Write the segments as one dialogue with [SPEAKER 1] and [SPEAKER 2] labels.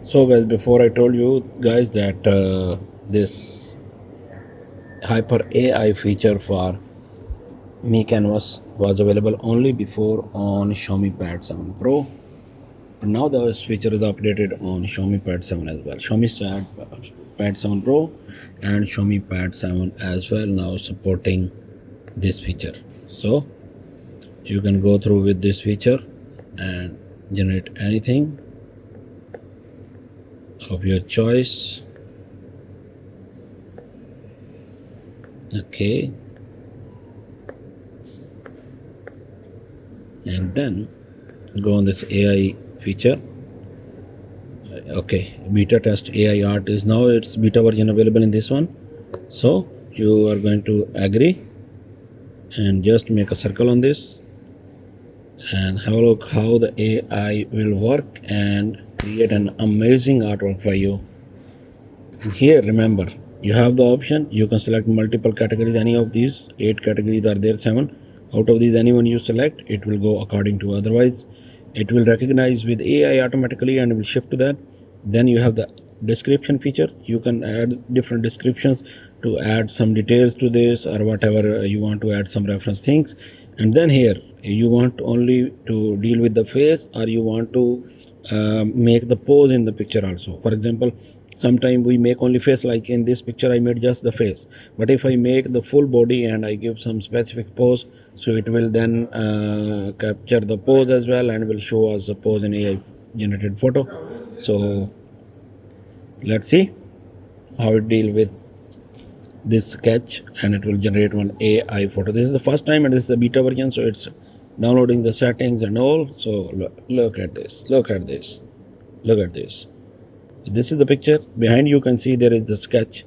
[SPEAKER 1] So guys, before I told you guys that this Hyper AI feature for Mi Canvas was available only before on Xiaomi Pad 7 Pro. But now this feature is updated on Xiaomi Pad 7 as well. Pad 7 Pro and Xiaomi Pad 7 as well now supporting this feature. So you can go through with this feature and generate anything of your choice. Okay, and then go on this AI feature. Okay, beta test AI art is now its beta version available in this one. So you are going to agree and just make a circle on this and have a look how the AI will work and create an amazing artwork for you. And here remember, you have the option, you can select multiple categories, any of these 8 categories are there, 7 out of these, anyone you select it will go according to, otherwise it will recognize with AI automatically and will shift to that. Then you have the description feature, you can add different descriptions to add some details to this or whatever you want to add some reference things. And then here you want only to deal with the face or you want to make the pose in the picture also. For example, sometimes we make only face, like in this picture I made just the face, but if I make the full body and I give some specific pose, so it will then capture the pose as well and will show us the pose in AI generated photo. So let's see how it deal with this sketch and it will generate one AI photo. This is the first time and this is the beta version, so it's downloading the settings and all. So look at this, look at this, look at this. This is the picture. Behind you can see there is the sketch,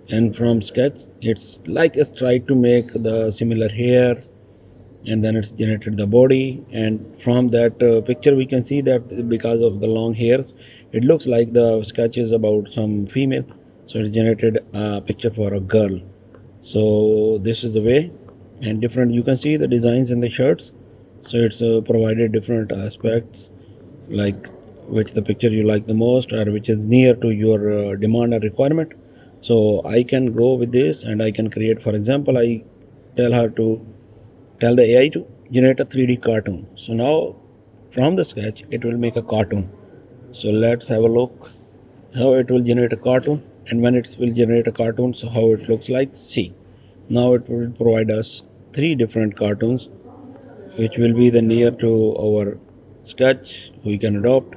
[SPEAKER 1] and from sketch it's like it's tried to make the similar hairs and then it's generated the body, and from that picture we can see that because of the long hairs it looks like the sketch is about some female, so it's generated a picture for a girl. So this is the way, and different you can see the designs in the shirts, so it's provided different aspects like which the picture you like the most or which is near to your demand or requirement. So I can go with this and I can create, for example, I tell the AI to generate a 3D cartoon. So now from the sketch it will make a cartoon. So let's have a look how it will generate a cartoon, and when it will generate a cartoon, so how it looks like. See, now it will provide us 3 different cartoons which will be the near to our sketch we can adopt.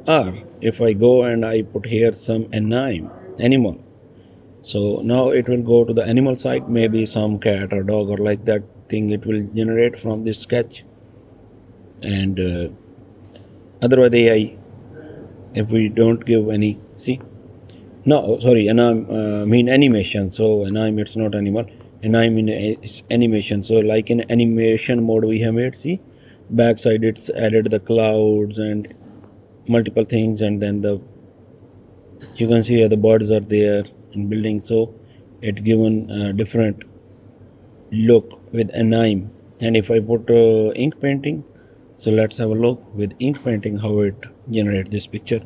[SPEAKER 1] Or if I go and I put here some animal, so now it will go to the animal side, maybe some cat or dog or like that thing it will generate from this sketch. And otherwise AI, if we don't give any, see, no, sorry, mean animation. So anime, it's not animal. Anime is animation. So like in animation mode we have made, see, backside it's added the clouds and multiple things, and then the you can see the birds are there in building. So it given a different look with anime. And if I put ink painting, so let's have a look with ink painting how it generate this picture.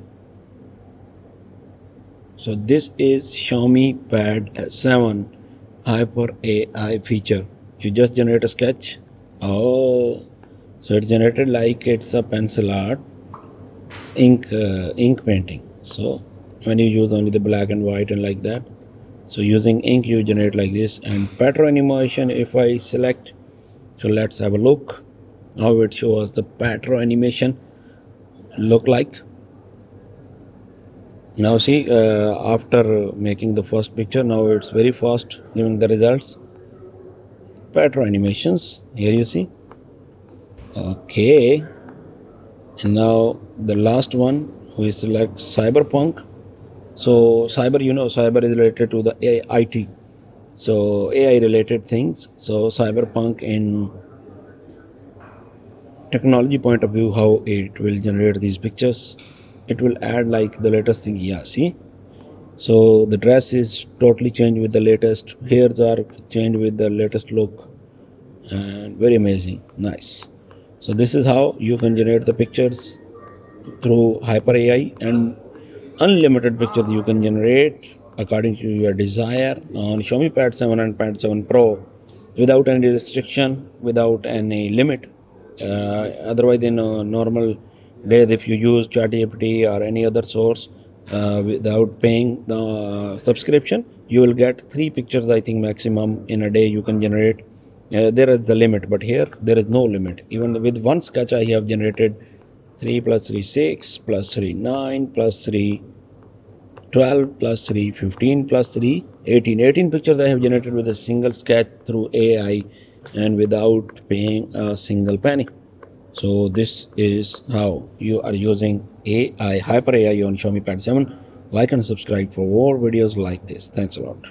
[SPEAKER 1] So this is Xiaomi Pad 7 Hyper AI feature. You just generate a sketch. Oh, so it's generated like it's a pencil art, ink painting. So when you use only the black and white and like that, so using ink you generate like this. And pattern animation, if I select, so let's have a look how it shows the pattern animation look like. Now see, after making the first picture, now it's very fast giving the results. Pattern animations, here you see. Okay, and now the last one we select cyberpunk. So cyber, cyber is related to the IT, so AI related things. So cyberpunk in technology point of view, how it will generate these pictures, it will add like the latest thing. Yeah, see, so the dress is totally changed with the latest, hairs are changed with the latest look, and very amazing, nice. So this is how you can generate the pictures through Hyper AI. And unlimited pictures you can generate according to your desire on Xiaomi Pad 7 and Pad 7 Pro without any restriction, without any limit. Otherwise, in normal days, if you use ChatGPT or any other source without paying the subscription, you will get 3 pictures, I think, maximum in a day you can generate. There is the limit, but here there is no limit. Even with one sketch, I have generated 3 plus 3 6 plus 3 9 plus 3 12 plus 3 15 plus 3 18. 18 pictures I have generated with a single sketch through AI and without paying a single penny. So this is how you are using AI, Hyper AI on Xiaomi Pad 7. Like and subscribe for more videos like this. Thanks a lot.